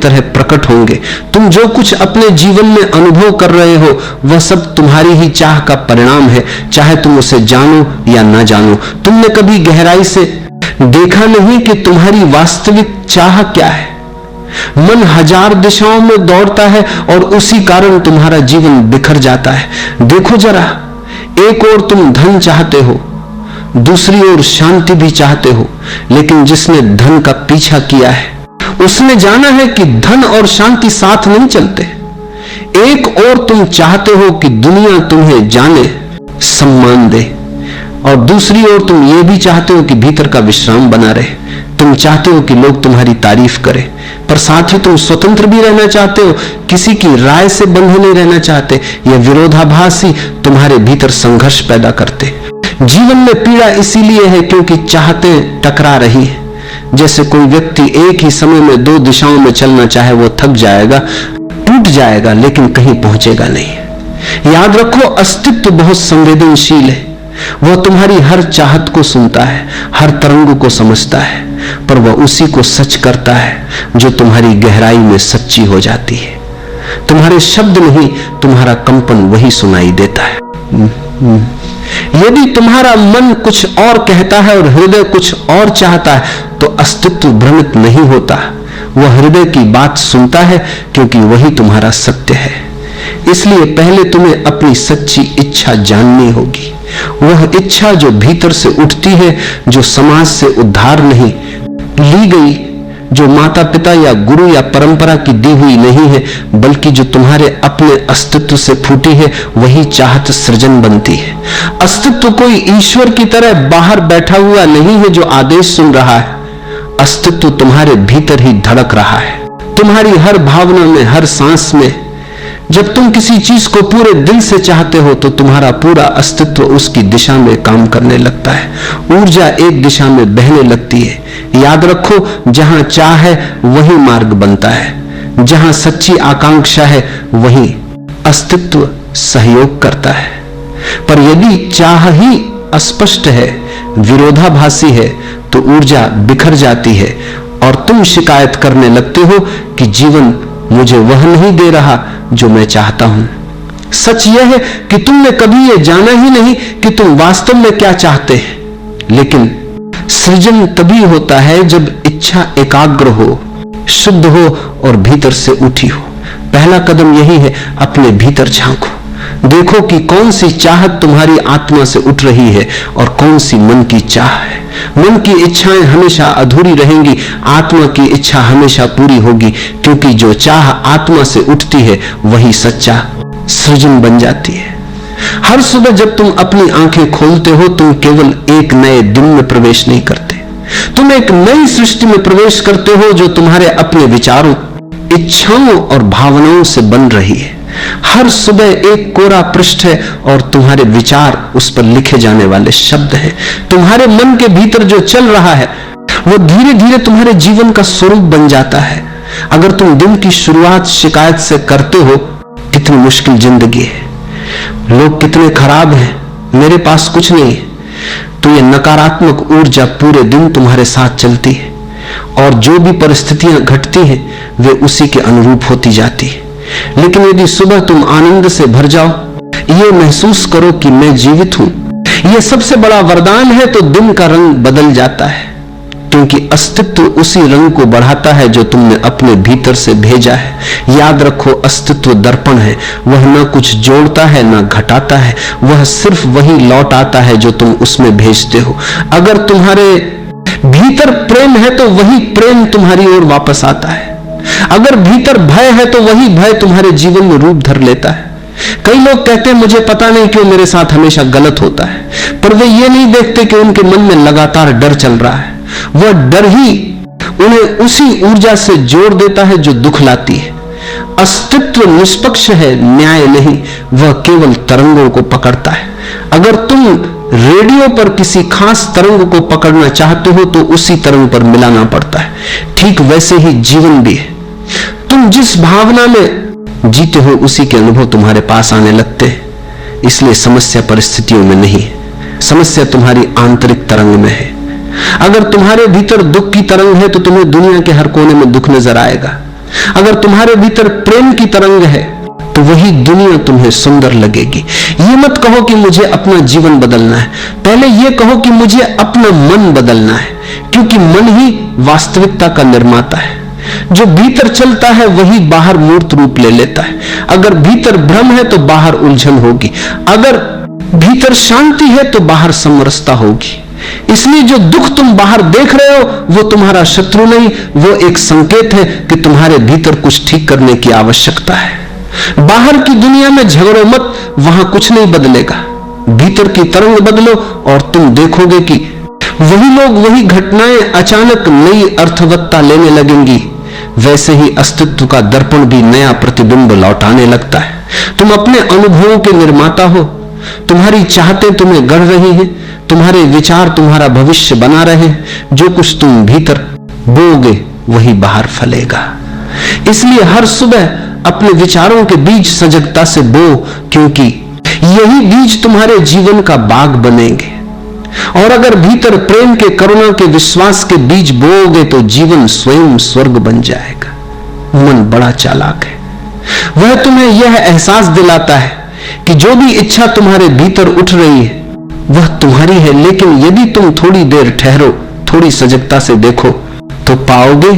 तरह प्रकट होंगे। तुम जो कुछ अपने जीवन में अनुभव कर रहे हो वह सब तुम्हारी ही चाह का परिणाम है, चाहे तुम उसे जानो या ना जानो। तुमने कभी गहराई से देखा नहीं कि तुम्हारी वास्तविक चाह क्या है। मन हजार दिशाओं में दौड़ता है और उसी कारण तुम्हारा जीवन बिखर जाता है। देखो जरा, एक ओर तुम धन चाहते हो, दूसरी ओर शांति भी चाहते हो, लेकिन जिसने धन का पीछा किया है उसने जाना है कि धन और शांति साथ नहीं चलते। एक ओर तुम चाहते हो कि दुनिया तुम्हें जाने, सम्मान दे, और दूसरी ओर तुम ये भी चाहते हो कि भीतर का विश्राम बना रहे। तुम चाहते हो कि लोग तुम्हारी तारीफ करें, पर साथ ही तुम स्वतंत्र भी रहना चाहते हो, किसी की राय से बंधे नहीं रहना चाहते। यह विरोधाभास ही तुम्हारे भीतर संघर्ष पैदा करते। जीवन में पीड़ा इसीलिए है क्योंकि चाहतें टकरा रही है। जैसे कोई व्यक्ति एक ही समय में दो दिशाओं में चलना चाहे, वो थक जाएगा, टूट जाएगा, लेकिन कहीं पहुंचेगा नहीं। याद रखो, अस्तित्व बहुत संवेदनशील है। वह तुम्हारी हर चाहत को सुनता है, हर तरंग को समझता है, पर वह उसी को सच करता है जो तुम्हारी गहराई में सच्ची हो जाती है। तुम्हारे शब्द नहीं, तुम्हारा कंपन वही सुनाई देता है। यदि तुम्हारा मन कुछ और कहता है और हृदय कुछ और चाहता है, तो अस्तित्व भ्रमित नहीं होता। वह हृदय की बात सुनता है क्योंकि वही तुम्हारा सत्य है। इसलिए पहले तुम्हें अपनी सच्ची इच्छा जाननी होगी। वह इच्छा जो भीतर से उठती है, जो समाज से उद्धार नहीं ली गई, जो माता पिता या गुरु या परंपरा की दी हुई नहीं है, बल्कि जो तुम्हारे अपने अस्तित्व से फूटी है, वही चाहत सृजन बनती है। अस्तित्व कोई ईश्वर की तरह बाहर बैठा हुआ नहीं है जो आदेश सुन रहा है। अस्तित्व तुम्हारे भीतर ही धड़क रहा है, तुम्हारी हर भावना में, हर सांस में। जब तुम किसी चीज को पूरे दिल से चाहते हो तो तुम्हारा पूरा अस्तित्व उसकी दिशा में काम करने लगता है। ऊर्जा एक दिशा में बहने लगती है। याद रखो, जहां चाह है वही मार्ग बनता है, जहां सच्ची आकांक्षा है वही अस्तित्व सहयोग करता है। पर यदि चाह ही अस्पष्ट है, विरोधाभासी है, तो ऊर्जा बिखर जाती है और तुम शिकायत करने लगते हो कि जीवन मुझे वह नहीं दे रहा जो मैं चाहता हूं। सच यह है कि तुमने कभी यह जाना ही नहीं कि तुम वास्तव में क्या चाहते हैं। लेकिन सृजन तभी होता है जब इच्छा एकाग्र हो, शुद्ध हो और भीतर से उठी हो। पहला कदम यही है, अपने भीतर झांको, देखो कि कौन सी चाहत तुम्हारी आत्मा से उठ रही है और कौन सी मन की चाह है। मन की इच्छाएं हमेशा अधूरी रहेंगी, आत्मा की इच्छा हमेशा पूरी होगी, क्योंकि जो चाह आत्मा से उठती है वही सच्चा सृजन बन जाती है। हर सुबह जब तुम अपनी आंखें खोलते हो, तुम केवल एक नए दिन में प्रवेश नहीं करते, तुम एक नई सृष्टि में प्रवेश करते हो जो तुम्हारे अपने विचारों, इच्छाओं और भावनाओं से बन रही है। हर सुबह एक कोरा पृष्ठ है और तुम्हारे विचार उस पर लिखे जाने वाले शब्द हैं। तुम्हारे मन के भीतर जो चल रहा है वो धीरे धीरे तुम्हारे जीवन का स्वरूप बन जाता है। अगर तुम दिन की शुरुआत शिकायत से करते हो, कितनी मुश्किल जिंदगी है, लोग कितने खराब हैं, मेरे पास कुछ नहीं है, तो ये नकारात्मक ऊर्जा पूरे दिन तुम्हारे साथ चलती है और जो भी परिस्थितियां घटती हैं वे उसी के अनुरूप होती जाती है। लेकिन यदि सुबह तुम आनंद से भर जाओ, ये महसूस करो कि मैं जीवित हूं, यह सबसे बड़ा वरदान है, तो दिन का रंग बदल जाता है, क्योंकि अस्तित्व उसी रंग को बढ़ाता है जो तुमने अपने भीतर से भेजा है। याद रखो, अस्तित्व दर्पण है, वह न कुछ जोड़ता है न घटाता है, वह सिर्फ वही लौट आता है जो तुम उसमें भेजते हो। अगर तुम्हारे भीतर प्रेम है तो वही प्रेम तुम्हारी ओर वापस आता है। अगर भीतर भय है तो वही भय तुम्हारे जीवन में रूप धर लेता है। कई लोग कहते हैं मुझे पता नहीं क्यों मेरे साथ हमेशा गलत होता है, पर वे ये नहीं देखते कि उनके मन में लगातार डर चल रहा है। वह डर ही उन्हें उसी ऊर्जा से जोड़ देता है जो दुख लाती है। अस्तित्व निष्पक्ष है, न्याय नहीं, वह केवल तरंगों को पकड़ता है। अगर तुम रेडियो पर किसी खास तरंग को पकड़ना चाहते हो तो उसी तरंग पर मिलाना पड़ता है। ठीक वैसे ही जीवन भी है, तुम जिस भावना में जीते हो उसी के अनुभव तुम्हारे पास आने लगते हैं। इसलिए समस्या परिस्थितियों में नहीं है, समस्या तुम्हारी आंतरिक तरंग में है। अगर तुम्हारे भीतर दुख की तरंग है तो तुम्हें दुनिया के हर कोने में दुख नजर आएगा। अगर तुम्हारे भीतर प्रेम की तरंग है तो वही दुनिया तुम्हें सुंदर लगेगी। ये मत कहो कि मुझे अपना जीवन बदलना है, पहले ये कहो कि मुझे अपना मन बदलना है, क्योंकि मन ही वास्तविकता का निर्माता है। जो भीतर चलता है वही बाहर मूर्त रूप ले लेता है। अगर भीतर भ्रम है तो बाहर उलझन होगी, अगर भीतर शांति है तो बाहर समरसता होगी। इसलिए जो दुख तुम बाहर देख रहे हो वो तुम्हारा शत्रु नहीं, वो एक संकेत है कि तुम्हारे भीतर कुछ ठीक करने की आवश्यकता है। बाहर की दुनिया में झगड़ो मत, वहां कुछ नहीं बदलेगा। भीतर की तरंग बदलो और तुम देखोगे कि वही लोग, वही घटनाएं अचानक नई अर्थवत्ता लेने लगेंगी। वैसे ही अस्तित्व का दर्पण भी नया प्रतिबिंब लौटाने लगता है। तुम अपने अनुभवों के निर्माता हो। तुम्हारी चाहतें तुम्हें गढ़ रही हैं, तुम्हारे विचार तुम्हारा भविष्य बना रहे हैं। जो कुछ तुम भीतर बोओगे वही बाहर फलेगा। इसलिए हर सुबह अपने विचारों के बीज सजगता से बो, क्योंकि यही बीज तुम्हारे जीवन का बाग बनेंगे। और अगर भीतर प्रेम के, करुणा के, विश्वास के बीज बोओगे तो जीवन स्वयं स्वर्ग बन जाएगा। मन बड़ा चालाक है, वह तुम्हें यह एहसास दिलाता है कि जो भी इच्छा तुम्हारे भीतर उठ रही है वह तुम्हारी है, लेकिन यदि तुम थोड़ी देर ठहरो, थोड़ी सजगता से देखो तो पाओगे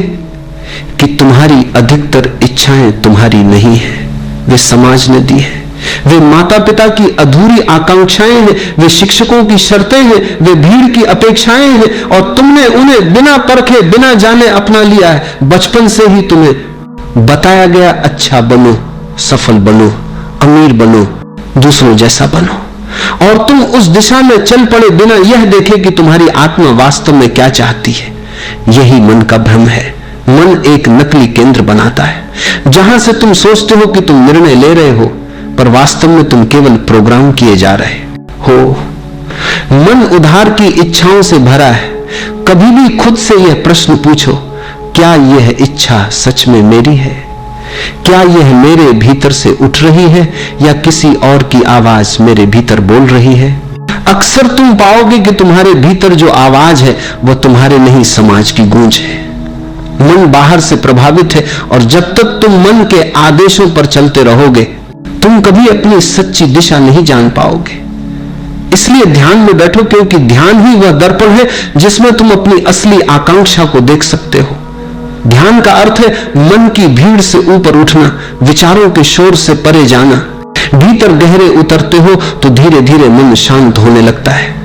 कि तुम्हारी अधिकतर इच्छाएं तुम्हारी नहीं है, वे समाज ने दी है। वे माता पिता की अधूरी आकांक्षाएं हैं, वे शिक्षकों की शर्तें हैं, वे भीड़ की अपेक्षाएं हैं, और तुमने उन्हें बिना परखे, बिना जाने अपना लिया है। बचपन से ही तुम्हें बताया गया, अच्छा बनो, सफल बनो, अमीर बनो, दूसरों जैसा बनो, और तुम उस दिशा में चल पड़े बिना यह देखे कि तुम्हारी आत्मा वास्तव में क्या चाहती है। यही मन का भ्रम है। मन एक नकली केंद्र बनाता है, जहां से तुम सोचते हो कि तुम निर्णय ले रहे हो, पर वास्तव में तुम केवल प्रोग्राम किए जा रहे हो। मन उधार की इच्छाओं से भरा है। कभी भी खुद से यह प्रश्न पूछो, क्या यह इच्छा सच में मेरी है? क्या यह मेरे भीतर से उठ रही है या किसी और की आवाज मेरे भीतर बोल रही है? अक्सर तुम पाओगे कि तुम्हारे भीतर जो आवाज है वह तुम्हारे नहीं, समाज की गूंज है। मन बाहर से प्रभावित है, और जब तक तुम मन के आदेशों पर चलते रहोगे तुम कभी अपनी सच्ची दिशा नहीं जान पाओगे। इसलिए ध्यान में बैठो, क्योंकि ध्यान ही वह दर्पण है जिसमें तुम अपनी असली आकांक्षा को देख सकते हो। ध्यान का अर्थ है मन की भीड़ से ऊपर उठना, विचारों के शोर से परे जाना। भीतर गहरे उतरते हो तो धीरे धीरे मन शांत होने लगता है।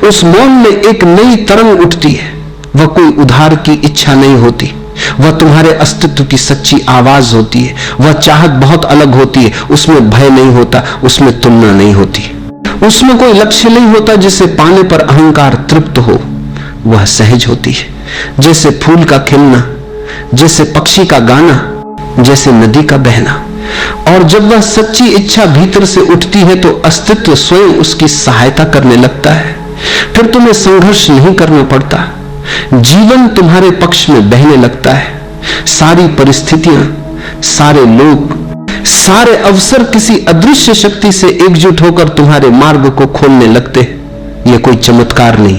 उस मौन में एक नई तरंग उठती है। वह कोई उधार की इच्छा नहीं होती, वह तुम्हारे अस्तित्व की सच्ची आवाज होती है। वह चाहत बहुत अलग होती है, उसमें भय नहीं होता, उसमें तुलना नहीं होती, उसमें कोई लक्ष्य नहीं होता जिसे पाने पर अहंकार तृप्त हो। वह सहज होती है, जैसे फूल का खिलना, जैसे पक्षी का गाना, जैसे नदी का बहना। और जब वह सच्ची इच्छा भीतर से उठती है तो अस्तित्व स्वयं उसकी सहायता करने लगता है। फिर तुम्हें संघर्ष नहीं करना पड़ता, जीवन तुम्हारे पक्ष में बहने लगता है। सारी परिस्थितियां, सारे लोग, सारे अवसर किसी अदृश्य शक्ति से एकजुट होकर तुम्हारे मार्ग को खोलने लगते हैं। यह कोई चमत्कार नहीं,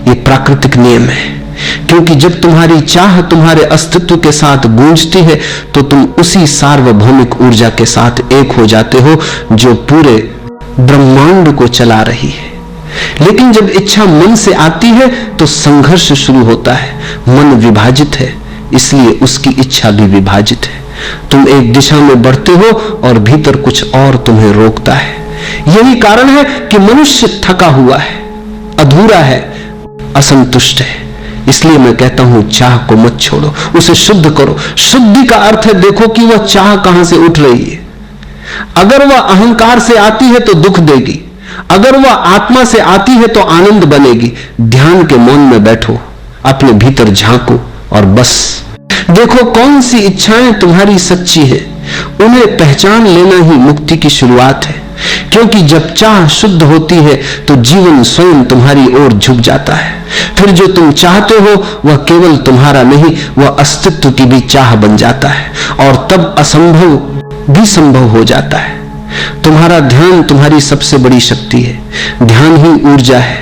यह प्राकृतिक नियम है। क्योंकि जब तुम्हारी चाह तुम्हारे अस्तित्व के साथ गूंजती है तो तुम उसी सार्वभौमिक ऊर्जा के साथ एक हो जाते हो जो पूरे ब्रह्मांड को चला रही है। लेकिन जब इच्छा मन से आती है तो संघर्ष शुरू होता है। मन विभाजित है, इसलिए उसकी इच्छा भी विभाजित है। तुम एक दिशा में बढ़ते हो और भीतर कुछ और तुम्हें रोकता है। यही कारण है कि मनुष्य थका हुआ है, अधूरा है, असंतुष्ट है। इसलिए मैं कहता हूं, चाह को मत छोड़ो, उसे शुद्ध करो। शुद्धि का अर्थ है देखो कि वह चाह कहां से उठ रही है। अगर वह अहंकार से आती है तो दुख देगी, अगर वह आत्मा से आती है तो आनंद बनेगी। ध्यान के मौन में बैठो, अपने भीतर झांको और बस देखो कौन सी इच्छाएं तुम्हारी सच्ची है। उन्हें पहचान लेना ही मुक्ति की शुरुआत है। क्योंकि जब चाह शुद्ध होती है तो जीवन स्वयं तुम्हारी ओर झुक जाता है। फिर जो तुम चाहते हो वह केवल तुम्हारा नहीं, वह अस्तित्व की भी चाह बन जाता है, और तब असंभव भी संभव हो जाता है। तुम्हारा ध्यान तुम्हारी सबसे बड़ी शक्ति है। ध्यान ही ऊर्जा है,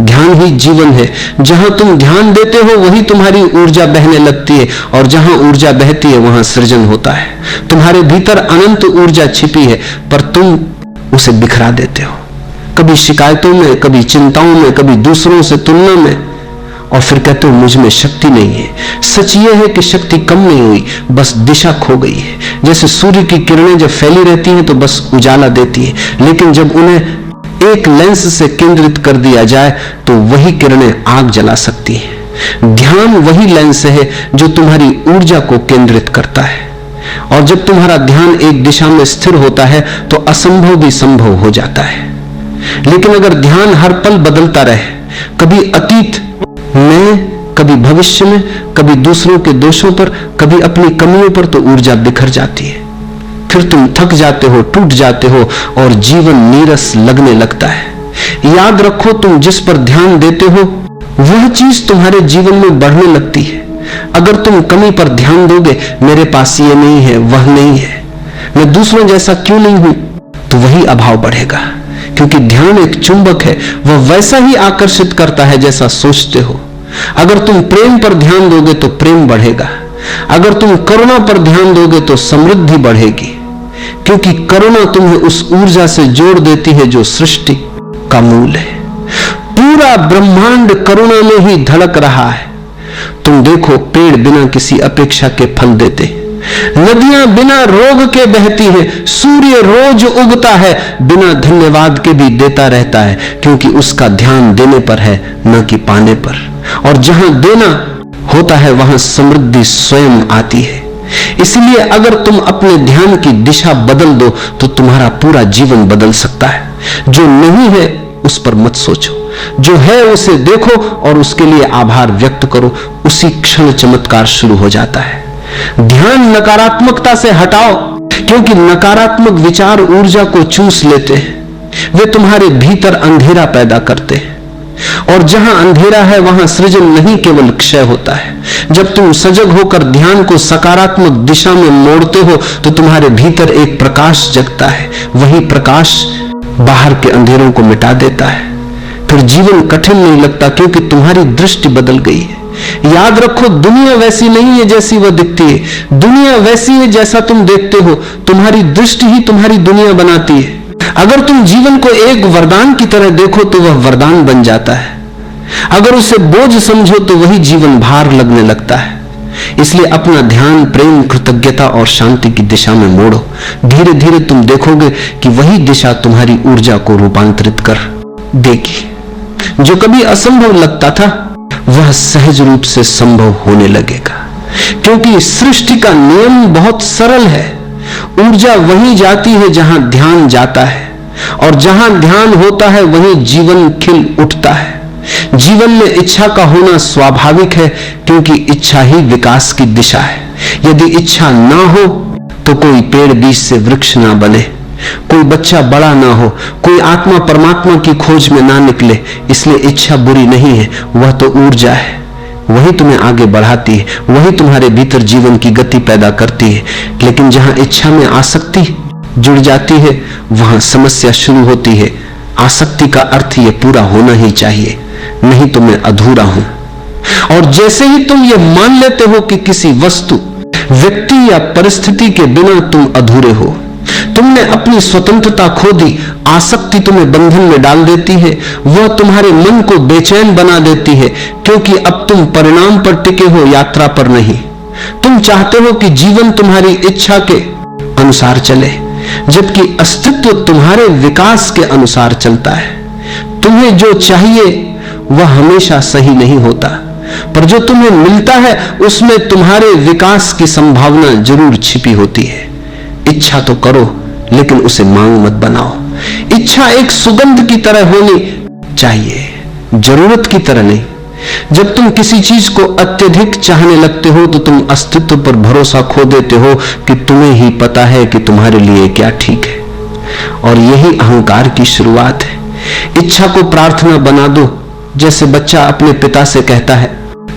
ध्यान ही जीवन है। जहां तुम ध्यान देते हो वही तुम्हारी ऊर्जा बहने लगती है, और जहां ऊर्जा बहती है वहां सृजन होता है। तुम्हारे भीतर अनंत ऊर्जा छिपी है, पर तुम उसे बिखरा देते हो, कभी शिकायतों में, कभी चिंताओं में, कभी दूसरों से तुलना में, और फिर कहते हो मुझ में शक्ति नहीं है। सच यह है कि शक्ति कम नहीं हुई, बस दिशा खो गई है। जैसे सूर्य की किरणें जब फैली रहती हैं तो बस उजाला देती है, लेकिन जब उन्हें एक लेंस से केंद्रित कर दिया जाए तो वही किरणें आग जला सकती हैं। ध्यान वही लेंस है जो तुम्हारी ऊर्जा को केंद्रित करता है, और जब तुम्हारा ध्यान एक दिशा में स्थिर होता है तो असंभव भी संभव हो जाता है। लेकिन अगर ध्यान हर पल बदलता रहे, कभी अतीत में, कभी भविष्य में, कभी दूसरों के दोषों पर, कभी अपनी कमियों पर, तो ऊर्जा बिखर जाती है। फिर तुम थक जाते हो, टूट जाते हो, और जीवन नीरस लगने लगता है। याद रखो, तुम जिस पर ध्यान देते हो वह चीज तुम्हारे जीवन में बढ़ने लगती है। अगर तुम कमी पर ध्यान दोगे, मेरे पास ये नहीं है, वह नहीं है, मैं दूसरों जैसा क्यों नहीं हूं, तो वही अभाव बढ़ेगा। क्योंकि ध्यान एक चुंबक है, वह वैसा ही आकर्षित करता है जैसा सोचते हो। अगर तुम प्रेम पर ध्यान दोगे तो प्रेम बढ़ेगा, अगर तुम करुणा पर ध्यान दोगे तो समृद्धि बढ़ेगी, क्योंकि करुणा तुम्हें उस ऊर्जा से जोड़ देती है जो सृष्टि का मूल है। पूरा ब्रह्मांड करुणा में ही धड़क रहा है। तुम देखो, पेड़ बिना किसी अपेक्षा के फल देते, नदियां बिना रोग के बहती है, सूर्य रोज उगता है, बिना धन्यवाद के भी देता रहता है, क्योंकि उसका ध्यान देने पर है, न कि पाने पर। और जहां देना होता है वहां समृद्धि स्वयं आती है। इसलिए अगर तुम अपने ध्यान की दिशा बदल दो तो तुम्हारा पूरा जीवन बदल सकता है। जो नहीं है उस पर मत सोचो, जो है उसे देखो और उसके लिए आभार व्यक्त करो। उसी क्षण चमत्कार शुरू हो जाता है। ध्यान नकारात्मकता से हटाओ, क्योंकि नकारात्मक विचार ऊर्जा को चूस लेते हैं, वे तुम्हारे भीतर अंधेरा पैदा करते हैं, और जहां अंधेरा है वहां सृजन नहीं केवल क्षय होता है। जब तुम सजग होकर ध्यान को सकारात्मक दिशा में मोड़ते हो तो तुम्हारे भीतर एक प्रकाश जगता है, वही प्रकाश बाहर के अंधेरों को मिटा देता है। फिर जीवन कठिन नहीं लगता, क्योंकि तुम्हारी दृष्टि बदल गई है। याद रखो, दुनिया वैसी नहीं है जैसी वह दिखती है, दुनिया वैसी है जैसा तुम देखते हो। तुम्हारी दृष्टि ही तुम्हारी दुनिया बनाती है। अगर तुम जीवन को एक वरदान की तरह देखो तो वह वरदान बन जाता है, अगर उसे बोझ समझो तो वही जीवन भार लगने लगता है। इसलिए अपना ध्यान प्रेम, कृतज्ञता और शांति की दिशा में मोड़ो। धीरे धीरे तुम देखोगे कि वही दिशा तुम्हारी ऊर्जा को रूपांतरित कर देगी। जो कभी असंभव लगता था वह सहज रूप से संभव होने लगेगा, क्योंकि सृष्टि का नियम बहुत सरल है। ऊर्जा वहीं जाती है जहां ध्यान जाता है, और जहां ध्यान होता है वहीं जीवन खिल उठता है। जीवन में इच्छा का होना स्वाभाविक है, क्योंकि इच्छा ही विकास की दिशा है। यदि इच्छा ना हो तो कोई पेड़ बीज से वृक्ष ना बने, कोई बच्चा बड़ा ना हो, कोई आत्मा परमात्मा की खोज में ना निकले। इसलिए इच्छा बुरी नहीं है, वह तो ऊर्जा है, वही तुम्हें आगे बढ़ाती है, वही तुम्हारे भीतर जीवन की गति पैदा करती है। लेकिन जहां इच्छा में आसक्ति जुड़ जाती है वहां समस्या शुरू होती है। आसक्ति का अर्थ ये पूरा होना ही चाहिए, नहीं तो मैं अधूरा हूं। और जैसे ही तुम ये मान लेते हो कि किसी वस्तु, व्यक्ति या परिस्थिति के बिना तुम अधूरे हो, तुमने अपनी स्वतंत्रता खो दी, आसक्ति तुम्हें बंधन में डाल देती है, वह तुम्हारे मन को बेचैन बना देती है, क्योंकि अब तुम परिणाम पर टिके हो, यात्रा पर नहीं। तुम चाहते हो कि जीवन तुम्हारी इच्छा के अनुसार चले, जबकि अस्तित्व तुम्हारे विकास के अनुसार चलता है। तुम्हें जो चाहिए वह हमेशा सही नहीं होता, पर जो तुम्हें मिलता है उसमें तुम्हारे विकास की संभावना जरूर छिपी होती है। इच्छा तो करो, लेकिन उसे मांग मत बनाओ। इच्छा एक सुगंध की तरह होनी चाहिए, जरूरत की तरह नहीं। जब तुम किसी चीज को अत्यधिक चाहने लगते हो तो तुम अस्तित्व पर भरोसा खो देते हो कि तुम्हें ही पता है कि तुम्हारे लिए क्या ठीक है, और यही अहंकार की शुरुआत है। इच्छा को प्रार्थना बना दो, जैसे बच्चा अपने पिता से कहता है,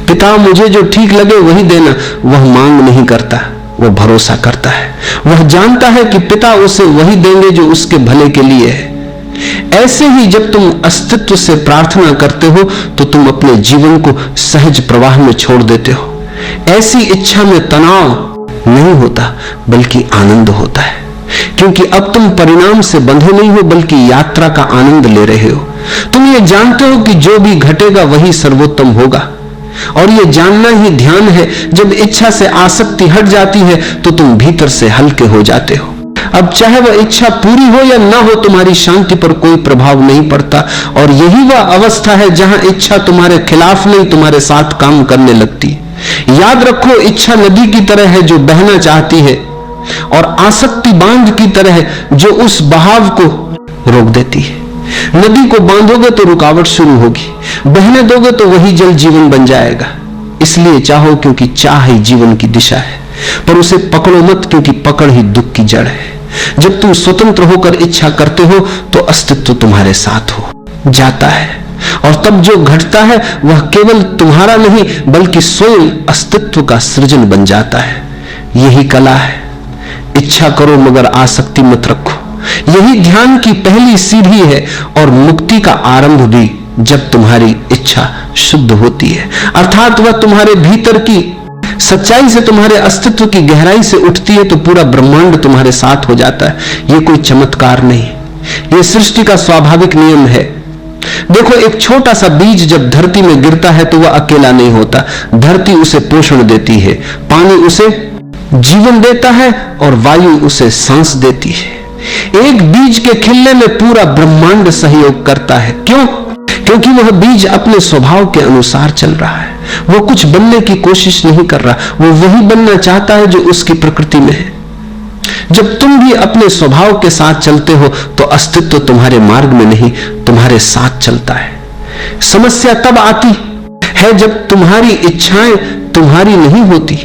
पिता मुझे जो ठीक लगे वही देना। वह मांग नहीं करता, वह भरोसा करता है। वह जानता है कि पिता उसे वही देंगे जो उसके भले के लिए है। ऐसे ही जब तुम अस्तित्व से प्रार्थना करते हो तो तुम अपने जीवन को सहज प्रवाह में छोड़ देते हो। ऐसी इच्छा में तनाव नहीं होता बल्कि आनंद होता है, क्योंकि अब तुम परिणाम से बंधे नहीं हो बल्कि यात्रा का आनंद ले रहे हो। तुम ये जानते हो कि जो भी घटेगा वही सर्वोत्तम होगा, और ये जानना ही ध्यान है। जब इच्छा से आसक्ति हट जाती है तो तुम भीतर से हल्के हो जाते हो। अब चाहे वह इच्छा पूरी हो या ना हो, तुम्हारी शांति पर कोई प्रभाव नहीं पड़ता। और यही वह अवस्था है जहां इच्छा तुम्हारे खिलाफ नहीं तुम्हारे साथ काम करने लगती है। याद रखो, इच्छा नदी की तरह है जो बहना चाहती है, और आसक्ति बांध की तरह है जो उस बहाव को रोक देती है। नदी को बांधोगे तो रुकावट शुरू होगी, बहने दोगे तो वही जल जीवन बन जाएगा। इसलिए चाहो क्योंकि चाह ही जीवन की दिशा है, पर उसे पकड़ो मत क्योंकि पकड़ ही दुख की जड़ है। जब तुम स्वतंत्र होकर इच्छा करते हो तो अस्तित्व तुम्हारे साथ हो जाता है, और तब जो घटता है वह केवल तुम्हारा नहीं बल्कि स्वयं अस्तित्व का सृजन बन जाता है। यही कला है। इच्छा करो मगर आसक्ति मत रखो। यही ध्यान की पहली सीढ़ी है, और मुक्ति का आरंभ भी जब तुम्हारी इच्छा शुद्ध होती है, अर्थात वह तुम्हारे भीतर की सच्चाई से, तुम्हारे अस्तित्व की गहराई से उठती है, तो पूरा ब्रह्मांड तुम्हारे साथ हो जाता है। यह कोई चमत्कार नहीं, यह सृष्टि का स्वाभाविक नियम है। देखो, एक छोटा सा बीज जब धरती में गिरता है तो वह अकेला नहीं होता। धरती उसे पोषण देती है, पानी उसे जीवन देता है, और वायु उसे सांस देती है। एक बीज के खिलने में पूरा ब्रह्मांड सहयोग करता है। क्यों? क्योंकि वह बीज अपने स्वभाव के अनुसार चल रहा है। वो कुछ बनने की कोशिश नहीं कर रहा, वो वही बनना चाहता है जो उसकी प्रकृति में है। जब तुम भी अपने स्वभाव के साथ चलते हो तो अस्तित्व तुम्हारे मार्ग में नहीं, तुम्हारे साथ चलता है। समस्या तब आती है जब तुम्हारी इच्छाएं तुम्हारी नहीं होती,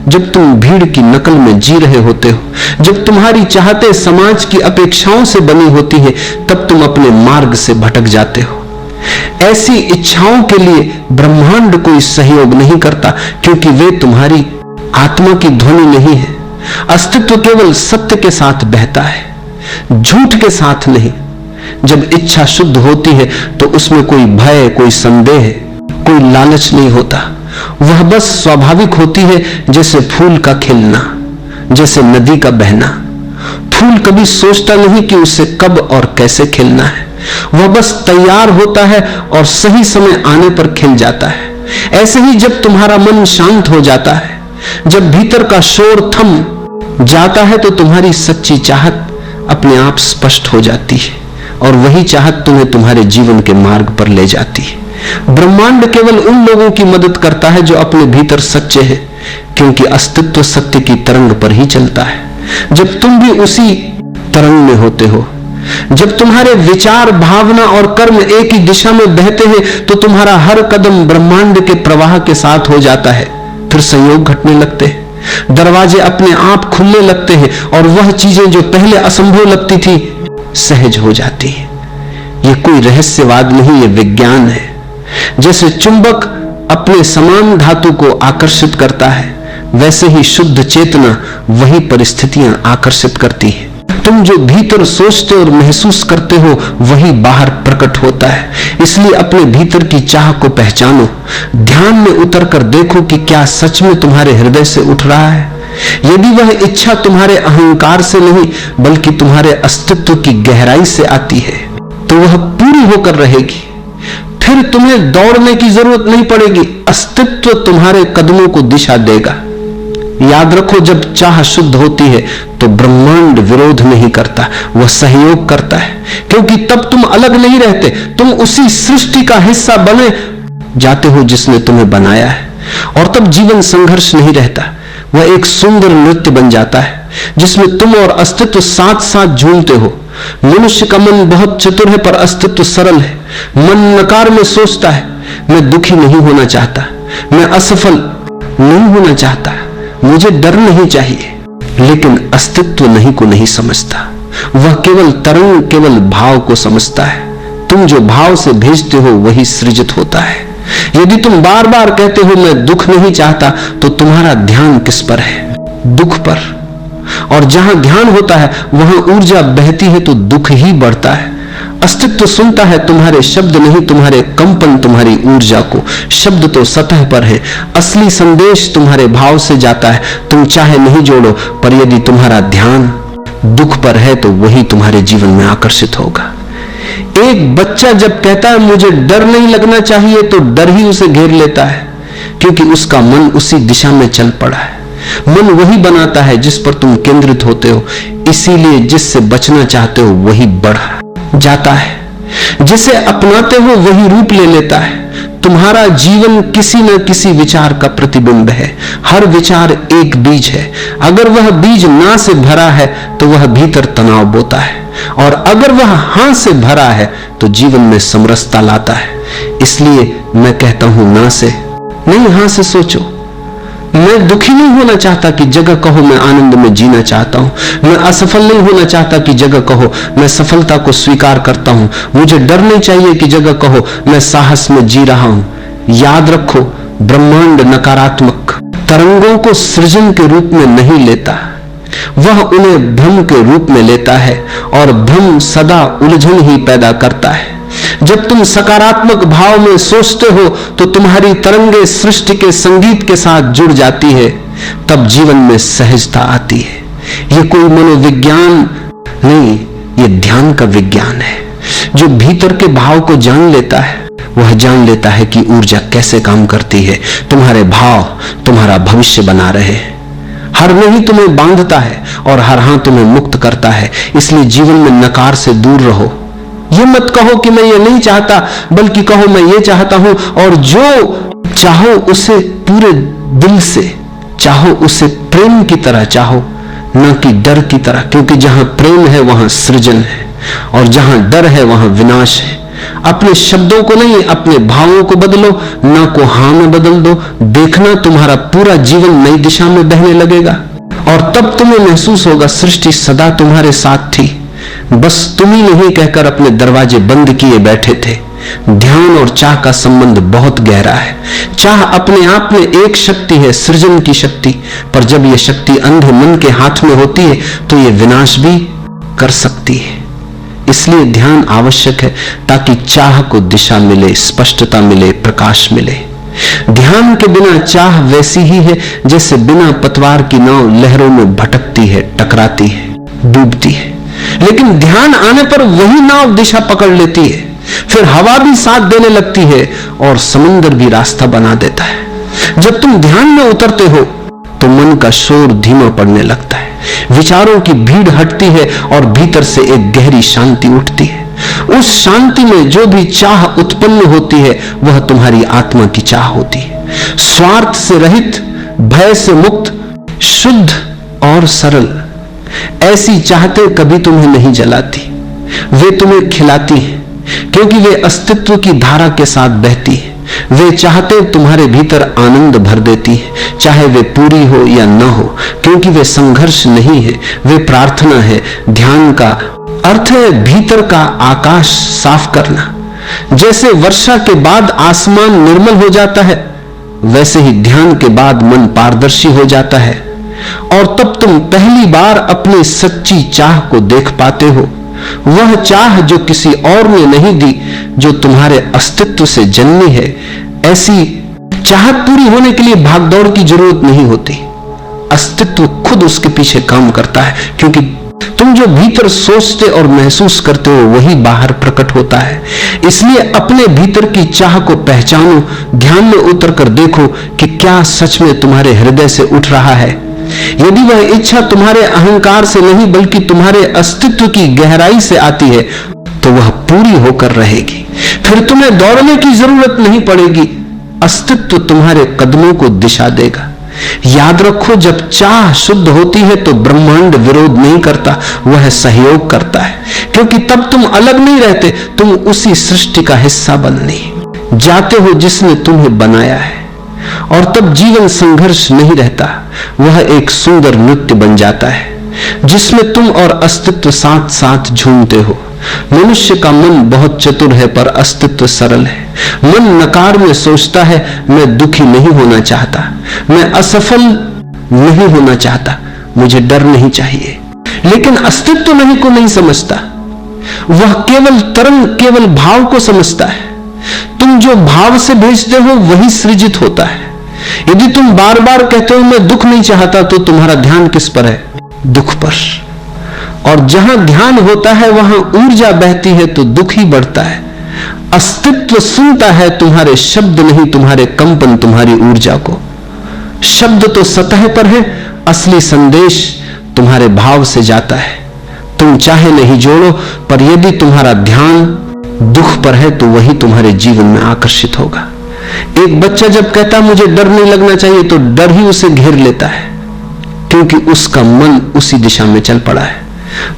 जब तुम भीड़ की नकल में जी रहे होते हो, जब तुम्हारी चाहते समाज की अपेक्षाओं से बनी होती है, तब तुम अपने मार्ग से भटक जाते हो। ऐसी इच्छाओं के लिए ब्रह्मांड कोई सहयोग नहीं करता, क्योंकि वे तुम्हारी आत्मा की ध्वनि नहीं है। अस्तित्व केवल सत्य के साथ बहता है, झूठ के साथ नहीं। जब इच्छा शुद्ध होती है तो उसमें कोई भय, कोई संदेह, कोई लालच नहीं होता। वह बस स्वाभाविक होती है, जैसे फूल का खिलना, जैसे नदी का बहना। फूल कभी सोचता नहीं कि उसे कब और कैसे खिलना है, वह बस तैयार होता है और सही समय आने पर खिल जाता है। ऐसे ही जब तुम्हारा मन शांत हो जाता है, जब भीतर का शोर थम जाता है, तो तुम्हारी सच्ची चाहत अपने आप स्पष्ट हो जाती है, और वही चाहत तुम्हें तुम्हारे जीवन के मार्ग पर ले जाती है। ब्रह्मांड केवल उन लोगों की मदद करता है जो अपने भीतर सच्चे हैं, क्योंकि अस्तित्व सत्य की तरंग पर ही चलता है। जब तुम भी उसी तरंग में होते हो, जब तुम्हारे विचार, भावना और कर्म एक ही दिशा में बहते हैं, तो तुम्हारा हर कदम ब्रह्मांड के प्रवाह के साथ हो जाता है। फिर संयोग घटने लगते हैं, दरवाजे अपने आप खुलने लगते हैं, और वह चीजें जो पहले असंभव लगती थी सहज हो जाती है। यह कोई रहस्यवाद नहीं, यह विज्ञान है। जैसे चुंबक अपने समान धातु को आकर्षित करता है, वैसे ही शुद्ध चेतना वही परिस्थितियां आकर्षित करती है। तुम जो भीतर सोचते और महसूस करते हो वही बाहर प्रकट होता है। इसलिए अपने भीतर की चाह को पहचानो, ध्यान में उतरकर देखो कि क्या सच में तुम्हारे हृदय से उठ रहा है। यदि वह इच्छा तुम्हारे अहंकार से नहीं बल्कि तुम्हारे अस्तित्व की गहराई से आती है, तो वह पूरी होकर रहेगी। फिर तुम्हें दौड़ने की जरूरत नहीं पड़ेगी, अस्तित्व तुम्हारे कदमों को दिशा देगा। याद रखो, जब चाह शुद्ध होती है तो ब्रह्मांड विरोध नहीं करता, वह सहयोग करता है, क्योंकि तब तुम अलग नहीं रहते, तुम उसी सृष्टि का हिस्सा बने जाते हो जिसने तुम्हें बनाया है। और तब जीवन संघर्ष नहीं रहता, वह एक सुंदर नृत्य बन जाता है जिसमें तुम और अस्तित्व साथ साथ झूमते हो। मनुष्य का मन बहुत चतुर है, पर अस्तित्व सरल है। मन नकार में सोचता है, मैं दुखी नहीं होना चाहता, मैं असफल नहीं होना चाहता, मुझे डर नहीं चाहिए। लेकिन अस्तित्व नहीं को नहीं समझता, वह केवल तरंग, केवल भाव को समझता है। तुम जो भाव से भेजते हो वही सृजित होता है। यदि तुम बार बार कहते हो मैं दुख नहीं चाहता, तो तुम्हारा ध्यान किस पर है? दुख पर। और जहां ध्यान होता है वहां ऊर्जा बहती है, तो दुख ही बढ़ता है। अस्तित्व सुनता है तुम्हारे शब्द नहीं, तुम्हारे कंपन, तुम्हारी ऊर्जा को। शब्द तो सतह पर है, असली संदेश तुम्हारे भाव से जाता है। तुम चाहे नहीं जोड़ो, पर यदि तुम्हारा ध्यान दुख पर है तो वही तुम्हारे जीवन में आकर्षित होगा। एक बच्चा जब कहता है मुझे डर नहीं लगना चाहिए, तो डर ही उसे घेर लेता है, क्योंकि उसका मन उसी दिशा में चल पड़ा है। मन वही बनाता है जिस पर तुम केंद्रित होते हो, इसीलिए जिससे बचना चाहते हो वही बढ़ जाता है। जिसे अपनाते हो वही रूप ले लेता है। तुम्हारा जीवन किसी न किसी विचार का प्रतिबिंब है। हर विचार एक बीज है। अगर वह बीज ना से भरा है तो वह भीतर तनाव बोता है, और अगर वह हाँ से भरा है तो जीवन में समरसता लाता है। इसलिए मैं कहता हूं ना से नहीं, हाँ से सोचो। मैं दुखी नहीं होना चाहता कि जगह कहो मैं आनंद में जीना चाहता हूं। मैं असफल नहीं होना चाहता कि जगह कहो मैं सफलता को स्वीकार करता हूं। मुझे डर नहीं चाहिए कि जगह कहो मैं साहस में जी रहा हूं। याद रखो, ब्रह्मांड नकारात्मक तरंगों को सृजन के रूप में नहीं लेता, वह उन्हें भ्रम के रूप में लेता है, और भ्रम सदा उलझन ही पैदा करता है। जब तुम सकारात्मक भाव में सोचते हो तो तुम्हारी तरंगे सृष्टि के संगीत के साथ जुड़ जाती है, तब जीवन में सहजता आती है। यह कोई मनोविज्ञान नहीं, यह ध्यान का विज्ञान है। जो भीतर के भाव को जान लेता है वह जान लेता है कि ऊर्जा कैसे काम करती है। तुम्हारे भाव तुम्हारा भविष्य बना रहे। हर नहीं तुम्हें बांधता है और हर हां तुम्हें मुक्त करता है। इसलिए जीवन में नकार से दूर रहो। ये मत कहो कि मैं ये नहीं चाहता, बल्कि कहो मैं ये चाहता हूं, और जो चाहो उसे पूरे दिल से चाहो, उसे प्रेम की तरह चाहो, न कि डर की तरह। क्योंकि जहां प्रेम है वहां सृजन है, और जहां डर है वहां विनाश है। अपने शब्दों को नहीं, अपने भावों को बदलो, ना को हां में बदल दो। देखना तुम्हारा पूरा जीवन नई दिशा में बहने लगेगा, और तब तुम्हें महसूस होगा सृष्टि सदा तुम्हारे साथ थी, बस तुम ही नहीं कहकर अपने दरवाजे बंद किए बैठे थे। ध्यान और चाह का संबंध बहुत गहरा है। चाह अपने आप में एक शक्ति है, सृजन की शक्ति, पर जब यह शक्ति अंधे मन के हाथ में होती है तो यह विनाश भी कर सकती है। इसलिए ध्यान आवश्यक है, ताकि चाह को दिशा मिले, स्पष्टता मिले, प्रकाश मिले। ध्यान के बिना चाह वैसी ही है जैसे बिना पतवार की नाव लहरों में भटकती है, टकराती है, डूबती है। लेकिन ध्यान आने पर वही नाव दिशा पकड़ लेती है, फिर हवा भी साथ देने लगती है और समुद्र भी रास्ता बना देता है। जब तुम ध्यान में उतरते हो तो मन का शोर धीमा पड़ने लगता है, विचारों की भीड़ हटती है और भीतर से एक गहरी शांति उठती है। उस शांति में जो भी चाह उत्पन्न होती है वह तुम्हारी आत्मा की चाह होती है, स्वार्थ से रहित, भय से मुक्त, शुद्ध और सरल। ऐसी चाहते कभी तुम्हें नहीं जलाती, वे तुम्हें खिलाती हैं, क्योंकि वे अस्तित्व की धारा के साथ बहती है। वे चाहते तुम्हारे भीतर आनंद भर देती है, चाहे वे पूरी हो या न हो, क्योंकि वे संघर्ष नहीं है, वे प्रार्थना है। ध्यान का अर्थ है भीतर का आकाश साफ करना। जैसे वर्षा के बाद आसमान निर्मल हो जाता है, वैसे ही ध्यान के बाद मन पारदर्शी हो जाता है, और तब तुम पहली बार अपनी सच्ची चाह को देख पाते हो। वह चाह जो किसी और ने नहीं दी, जो तुम्हारे अस्तित्व से जन्मी है। ऐसी चाहत पूरी होने के लिए भागदौड़ की जरूरत नहीं होती, अस्तित्व खुद उसके पीछे काम करता है, क्योंकि तुम जो भीतर सोचते और महसूस करते हो वही बाहर प्रकट होता है। इसलिए अपने भीतर की चाह को पहचानो, ध्यान में उतर कर देखो कि क्या सच में तुम्हारे हृदय से उठ रहा है। यदि वह इच्छा तुम्हारे अहंकार से नहीं बल्कि तुम्हारे अस्तित्व की गहराई से आती है तो वह पूरी होकर रहेगी। फिर तुम्हें दौड़ने की जरूरत नहीं पड़ेगी, अस्तित्व तुम्हारे कदमों को दिशा देगा। याद रखो, जब चाह शुद्ध होती है तो ब्रह्मांड विरोध नहीं करता, वह सहयोग करता है, क्योंकि तब तुम अलग नहीं रहते, तुम उसी सृष्टि का हिस्सा बनने जाते हो जिसने तुम्हें बनाया है। और तब जीवन संघर्ष नहीं रहता, वह एक सुंदर नृत्य बन जाता है जिसमें तुम और अस्तित्व साथ साथ झूमते हो। मनुष्य का मन बहुत चतुर है पर अस्तित्व सरल है। मन नकार में सोचता है, मैं दुखी नहीं होना चाहता, मैं असफल नहीं होना चाहता, मुझे डर नहीं चाहिए। लेकिन अस्तित्व नहीं को नहीं समझता, वह केवल तरंग, केवल भाव को समझता है। तुम जो भाव से भेजते हो वही सृजित होता है। यदि तुम बार बार कहते हो मैं दुख नहीं चाहता, तो तुम्हारा ध्यान किस पर है? दुख पर। और जहां ध्यान होता है वहां ऊर्जा बहती है, तो दुख ही बढ़ता है। अस्तित्व सुनता है तुम्हारे शब्द नहीं, तुम्हारे कंपन, तुम्हारी ऊर्जा को। शब्द तो सतह पर है, असली संदेश तुम्हारे भाव से जाता है। तुम चाहे नहीं जोड़ो, पर यदि तुम्हारा ध्यान दुख पर है तो वही तुम्हारे जीवन में आकर्षित होगा। एक बच्चा जब कहता मुझे डर नहीं लगना चाहिए, तो डर ही उसे घेर लेता है, क्योंकि उसका मन उसी दिशा में चल पड़ा है।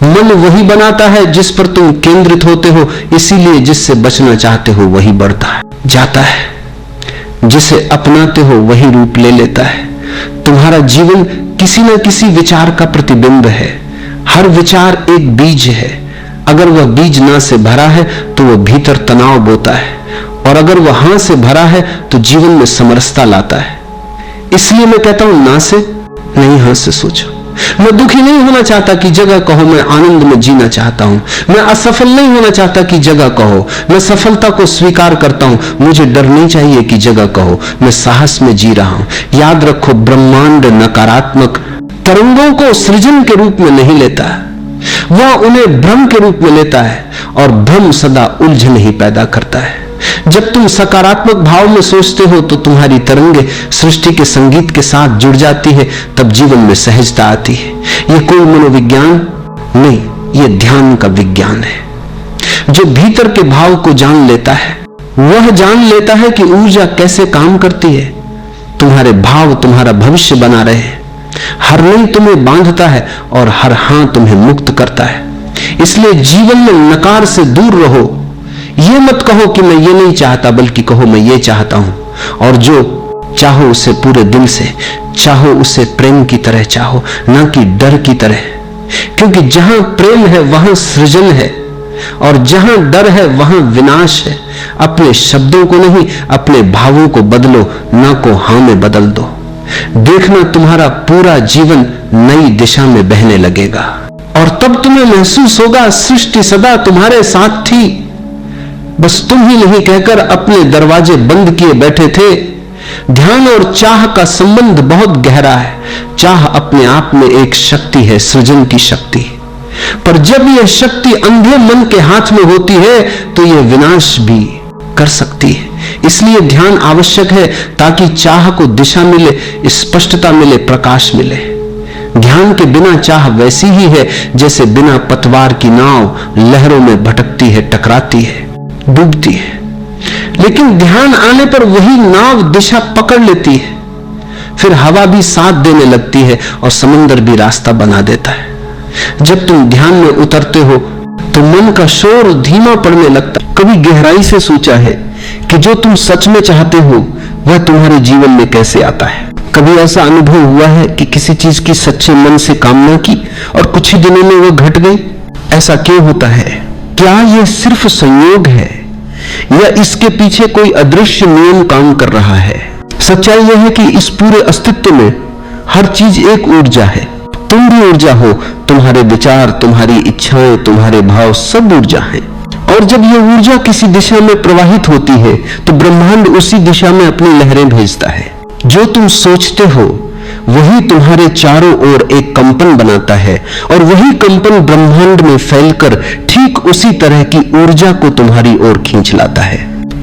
मन वही बनाता है जिस पर तुम केंद्रित होते हो, इसीलिए जिससे बचना चाहते हो वही बढ़ता है, जाता है। जिसे अपनाते हो वही रूप ले लेता है। तुम्हारा जीवन किसी न किसी विचार का प्रतिबिंब है। हर विचार एक बीज है। अगर वह बीज ना से भरा है तो वह भीतर तनाव बोता है, और अगर वह हां से भरा है तो जीवन में समरसता लाता है। इसलिए मैं कहता हूं ना से नहीं, हां से सोचो। मैं दुखी नहीं होना चाहता कि जगह कहो, मैं आनंद में जीना चाहता हूं। मैं असफल नहीं होना चाहता कि जगह कहो, मैं सफलता को स्वीकार करता हूं। मुझे डर नहीं चाहिए कि जगह कहो, मैं साहस में जी रहा हूं। याद रखो, ब्रह्मांड नकारात्मक तरंगों को सृजन के रूप में नहीं लेता, वह उन्हें भ्रम के रूप में लेता है, और भ्रम सदा उलझन ही पैदा करता है। जब तुम सकारात्मक भाव में सोचते हो तो तुम्हारी तरंगे सृष्टि के संगीत के साथ जुड़ जाती है, तब जीवन में सहजता आती है। यह कोई मनोविज्ञान नहीं, यह ध्यान का विज्ञान है। जो भीतर के भाव को जान लेता है वह जान लेता है कि ऊर्जा कैसे काम करती है। तुम्हारे भाव तुम्हारा भविष्य बना रहे हैं। हर नहीं तुम्हें बांधता है और हर हां तुम्हें मुक्त करता है। इसलिए जीवन में नकार से दूर रहो। ये मत कहो कि मैं ये नहीं चाहता, बल्कि कहो मैं ये चाहता हूं। और जो चाहो उसे पूरे दिल से चाहो, उसे प्रेम की तरह चाहो, ना कि डर की तरह। क्योंकि जहां प्रेम है वहां सृजन है, और जहां डर है वहां विनाश है। अपने शब्दों को नहीं, अपने भावों को बदलो, ना को हां में बदल दो। देखना तुम्हारा पूरा जीवन नई दिशा में बहने लगेगा, और तब तुम्हें महसूस होगा सृष्टि सदा तुम्हारे साथ थी, बस तुम ही नहीं कहकर अपने दरवाजे बंद किए बैठे थे। ध्यान और चाह का संबंध बहुत गहरा है। चाह अपने आप में एक शक्ति है, सृजन की शक्ति। पर जब यह शक्ति अंधे मन के हाथ में होती है तो यह विनाश भी कर सकती है। इसलिए ध्यान आवश्यक है, ताकि चाह को दिशा मिले, स्पष्टता मिले, प्रकाश मिले। ध्यान के बिना चाह वैसी ही है जैसे बिना पतवार की नाव लहरों में भटकती है, टकराती है, डूबती है। लेकिन ध्यान आने पर वही नाव दिशा पकड़ लेती है। फिर हवा भी साथ देने लगती है और समंदर भी रास्ता बना देता है। जब तुम ध्यान में उतरते हो तो मन का शोर धीमा पड़ने लगता है। कभी गहराई से सोचा है कि जो तुम सच में चाहते हो वह तुम्हारे जीवन में कैसे आता है? कभी ऐसा अनुभव हुआ है कि किसी चीज की सच्चे मन से कामना की और कुछ ही दिनों में वह घट गई? ऐसा क्यों होता है? क्या यह सिर्फ संयोग है या इसके पीछे कोई अदृश्य नियम काम कर रहा है? सच्चाई यह है कि इस पूरे अस्तित्व में हर चीज एक ऊर्जा है। तुम भी ऊर्जा हो, तुम्हारे विचार, तुम्हारी इच्छाएं, तुम्हारे भाव सब ऊर्जा हैं। और जब यह ऊर्जा किसी दिशा में प्रवाहित होती है तो ब्रह्मांड उसी दिशा में अपनी लहरें भेजता है। जो तुम सोचते हो वही तुम्हारे चारों ओर एक कंपन बनाता है, और वही कंपन ब्रह्मांड में फैलकर ठीक उसी तरह की ऊर्जा को तुम्हारी ओर खींच लाता है।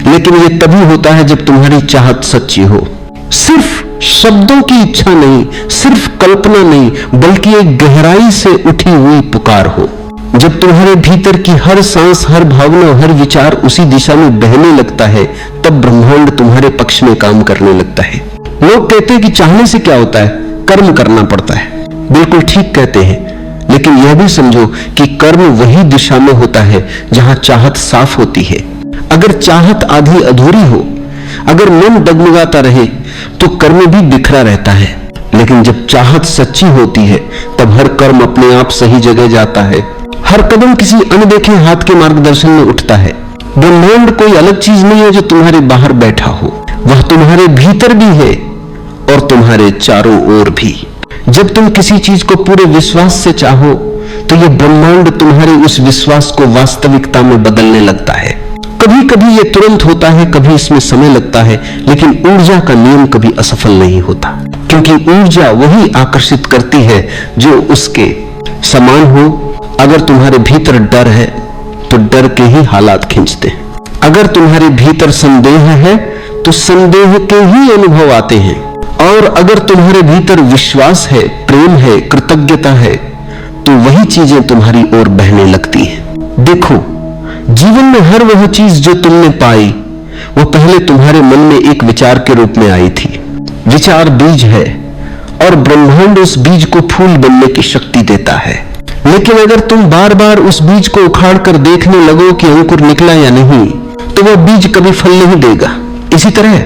लेकिन यह तभी होता है जब तुम्हारी चाहत सच्ची हो। सिर्फ शब्दों की इच्छा नहीं, सिर्फ कल्पना नहीं, बल्कि एक गहराई से उठी हुई पुकार हो। जब तुम्हारे भीतर की हर सांस, हर भावना, हर विचार उसी दिशा में बहने लगता है, तब ब्रह्मांड तुम्हारे पक्ष में काम करने लगता है। लोग कहते हैं कि चाहने से क्या होता है? कर्म करना पड़ता है। बिल्कुल ठीक कहते हैं, लेकिन यह भी समझो कि कर्म वही दिशा में होता है जहां चाहत साफ होती है। अगर चाहत आधी अधूरी हो, अगर मन डगमगाता रहे, तो कर्म भी बिखरा रहता है। लेकिन जब चाहत सच्ची होती है तब हर कर्म अपने आप सही जगह जाता है। हर कदम किसी अनदेखे हाथ के मार्गदर्शन में उठता है। ब्रह्मांड कोई अलग चीज नहीं है जो तुम्हारे बाहर बैठा हो, वह तुम्हारे भीतर भी है और तुम्हारे चारों ओर भी। जब तुम किसी चीज को पूरे विश्वास से चाहो तो तो यह ब्रह्मांड तुम्हारे उस विश्वास को वास्तविकता में बदलने लगता है। कभी कभी यह तुरंत होता है, कभी इसमें समय लगता है, लेकिन ऊर्जा का नियम कभी असफल नहीं होता, क्योंकि ऊर्जा वही आकर्षित करती है जो उसके समान हो। अगर तुम्हारे भीतर डर है तो डर के ही हालात खींचते हैं, अगर तुम्हारे भीतर संदेह है तो संदेह के ही अनुभव आते हैं, और अगर तुम्हारे भीतर विश्वास है, प्रेम है, कृतज्ञता है, तो वही चीजें तुम्हारी ओर बहने लगती हैं। देखो, जीवन में हर वह चीज जो तुमने पाई वो पहले तुम्हारे मन में एक विचार के रूप में आई थी। विचार बीज है और ब्रह्मांड उस बीज को फूल बनने की शक्ति देता है। लेकिन अगर तुम बार बार उस बीज को उखाड़ कर देखने लगो कि अंकुर निकला या नहीं, तो वह बीज कभी फल नहीं देगा। इसी तरह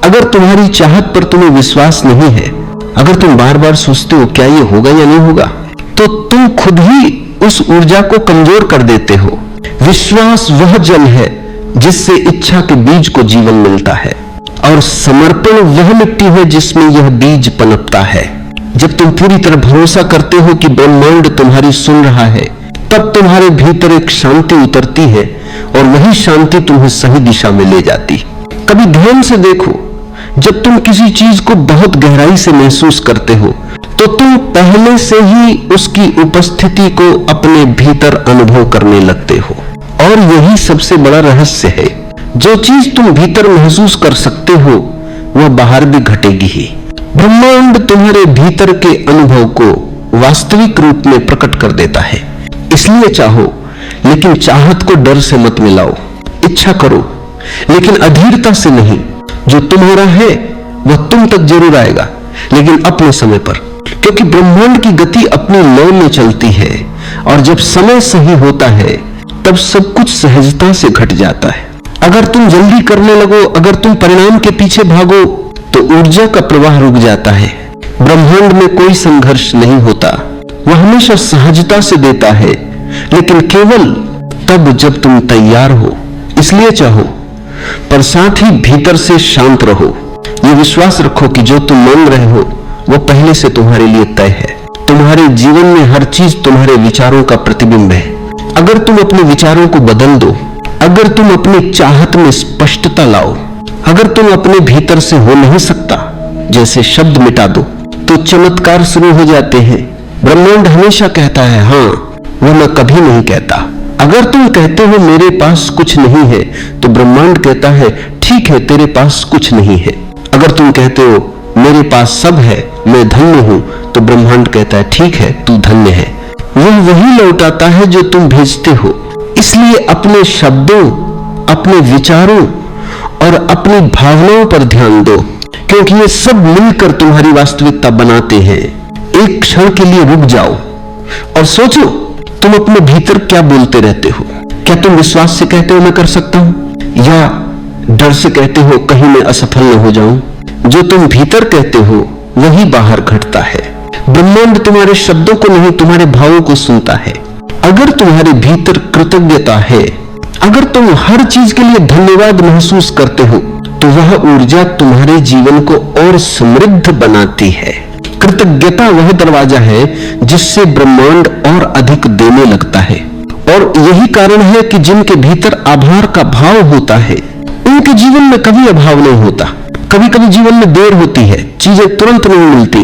अगर तुम्हारी चाहत पर तुम्हें विश्वास नहीं है, अगर तुम बार बार सोचते हो क्या ये होगा या नहीं होगा, तो तुम खुद ही उस ऊर्जा को कमजोर कर देते हो। विश्वास वह जल है जिससे इच्छा के बीज को जीवन मिलता है, और समर्पण वह मिट्टी है जिसमें यह बीज पनपता है। जब तुम पूरी तरह भरोसा करते हो कि ब्रह्मांड तुम्हारी सुन रहा है, तब तुम्हारे भीतर एक शांति उतरती है, और वही शांति तुम्हें सही दिशा में ले जाती। कभी ध्यान से देखो, जब तुम किसी चीज को बहुत गहराई से महसूस करते हो, तो तुम पहले से ही उसकी उपस्थिति को अपने भीतर अनुभव करने लगते हो। और यही सबसे बड़ा रहस्य है, जो चीज तुम भीतर महसूस कर सकते हो वह बाहर भी घटेगी ही। ब्रह्मांड तुम्हारे भीतर के अनुभव को वास्तविक रूप में प्रकट कर देता है। इसलिए चाहो, लेकिन चाहत को डर से मत मिलाओ। इच्छा करो, लेकिन अधीरता से नहीं। जो तुम्हारा है वह तुम तक जरूर आएगा, लेकिन अपने समय पर, क्योंकि ब्रह्मांड की गति अपनी लय में चलती है, और जब समय सही होता है तब सब कुछ सहजता से घट जाता है। अगर तुम जल्दी करने लगो, अगर तुम परिणाम के पीछे भागो, तो ऊर्जा का प्रवाह रुक जाता है। ब्रह्मांड में कोई संघर्ष नहीं होता, वह हमेशा सहजता से देता है, लेकिन केवल तब जब तुम तैयार हो। इसलिए चाहो, पर साथ ही भीतर से शांत रहो। ये विश्वास रखो कि जो तुम मांग रहे हो वो पहले से तुम्हारे लिए तय है। तुम्हारे जीवन में हर चीज तुम्हारे विचारों का प्रतिबिंब है। अगर तुम अपने विचारों को बदल दो, अगर तुम अपनी चाहत में स्पष्टता लाओ, अगर तुम अपने भीतर से हो नहीं सकता जैसे शब्द मिटा दो, तो चमत्कार शुरू हो जाते हैं। ब्रह्मांड हमेशा कहता है हाँ, वह मैं कभी नहीं कहता। अगर तुम कहते हो मेरे पास कुछ नहीं है, तो ब्रह्मांड कहता है ठीक है, तेरे पास कुछ नहीं है। अगर तुम कहते हो मेरे पास सब है, मैं धन्य हूं, तो ब्रह्मांड कहता है ठीक है, तू धन्य है। वह वही लौटाता है जो तुम भेजते हो। इसलिए अपने शब्दों, अपने विचारों और अपनी भावनाओं पर ध्यान दो, क्योंकि ये सब मिलकर तुम्हारी वास्तविकता बनाते हैं। एक क्षण के लिए रुक जाओ और सोचो, तुम अपने भीतर क्या बोलते रहते हो? क्या तुम विश्वास से कहते हो मैं कर सकता हूं, या डर से कहते हो कहीं मैं असफल न हो जाऊं? जो तुम भीतर कहते हो वही बाहर घटता है। ब्रह्मांड तुम्हारे शब्दों को नहीं, तुम्हारे भावों को सुनता है। अगर तुम्हारे भीतर कृतज्ञता है, अगर तुम हर चीज के लिए धन्यवाद महसूस करते हो, तो वह ऊर्जा तुम्हारे जीवन को और समृद्ध बनाती है। कृतज्ञता वह दरवाजा है जिससे ब्रह्मांड और अधिक देने लगता है। और यही कारण है कि जिनके भीतर आभार का भाव होता है, उनके जीवन में कभी अभाव नहीं होता। कभी कभी जीवन में देर होती है, चीजें तुरंत नहीं मिलती,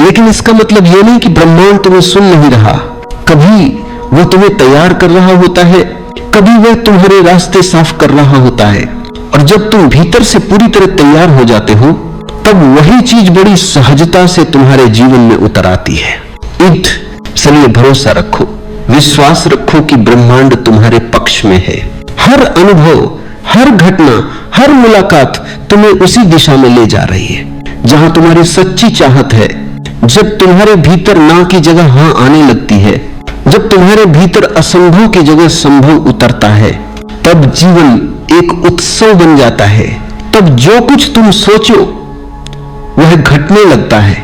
लेकिन इसका मतलब यह नहीं कि ब्रह्मांड तुम्हें सुन नहीं रहा। कभी वह तुम्हें तैयार कर रहा होता है, कभी वह तुम्हारे रास्ते साफ कर रहा होता है। और जब तुम भीतर से पूरी तरह तैयार हो जाते हो, तब वही चीज बड़ी सहजता से तुम्हारे जीवन में उतर आती है। इसलिए भरोसा रखो, विश्वास रखो कि ब्रह्मांड तुम्हारे पक्ष में है। हर अनुभव, हर घटना, हर मुलाकात तुम्हें उसी दिशा में ले जा रही है जहां तुम्हारी सच्ची चाहत है। जब तुम्हारे भीतर ना की जगह हां आने लगती है, जब तुम्हारे भीतर असंभव की जगह संभव उतरता है, तब जीवन एक उत्सव बन जाता है। तब जो कुछ तुम सोचो वह घटने लगता है।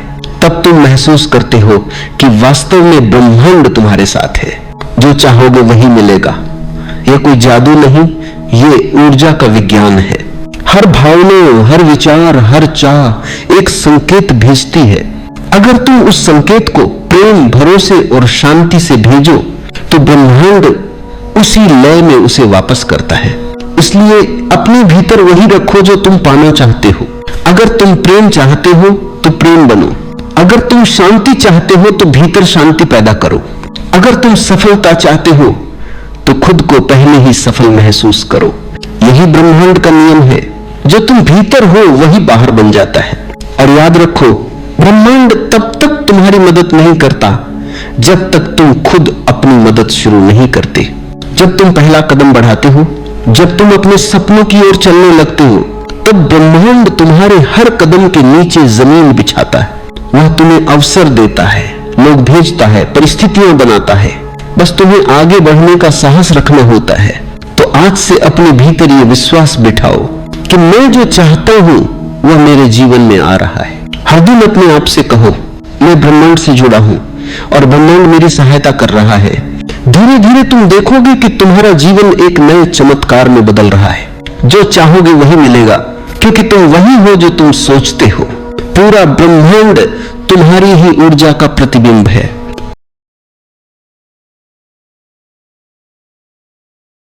तब तुम महसूस करते हो कि वास्तव में ब्रह्मांड तुम्हारे साथ है। जो चाहोगे वही मिलेगा। यह कोई जादू नहीं, ये ऊर्जा का विज्ञान है। हर भावना, हर विचार, हर चाह एक संकेत भेजती है। अगर तुम उस संकेत को प्रेम, भरोसे और शांति से भेजो तो ब्रह्मांड उसी लय में उसे वापस करता है। इसलिए अपने भीतर वही रखो जो तुम पाना चाहते हो। अगर तुम प्रेम चाहते हो तो प्रेम बनो। अगर तुम शांति चाहते हो तो भीतर शांति पैदा करो। अगर तुम सफलता चाहते हो तो खुद को पहले ही सफल महसूस करो। यही ब्रह्मांड का नियम है। जो तुम भीतर हो वही बाहर बन जाता है। और याद रखो, ब्रह्मांड तब तक तुम्हारी मदद नहीं करता जब तक तुम खुद अपनी मदद शुरू नहीं करते। जब तुम पहला कदम बढ़ाते हो, जब तुम अपने सपनों की ओर चलने लगते हो, तब ब्रह्मांड तुम्हारे हर कदम के नीचे जमीन बिछाता है। वह तुम्हें अवसर देता है, लोग भेजता है, परिस्थितियां बनाता है। बस तुम्हें आगे बढ़ने का साहस रखना होता है। तो आज से अपने भीतर ये विश्वास बिठाओ कि मैं जो चाहता हूं वह मेरे जीवन में आ रहा है। हर दिन अपने आप से कहो, मैं ब्रह्मांड से जुड़ा हूं और ब्रह्मांड मेरी सहायता कर रहा है। धीरे धीरे तुम देखोगे कि तुम्हारा जीवन एक नए चमत्कार में बदल रहा है। जो चाहोगे वही मिलेगा, क्योंकि तुम वही हो जो तुम सोचते हो। पूरा ब्रह्मांड तुम्हारी ही ऊर्जा का प्रतिबिंब है।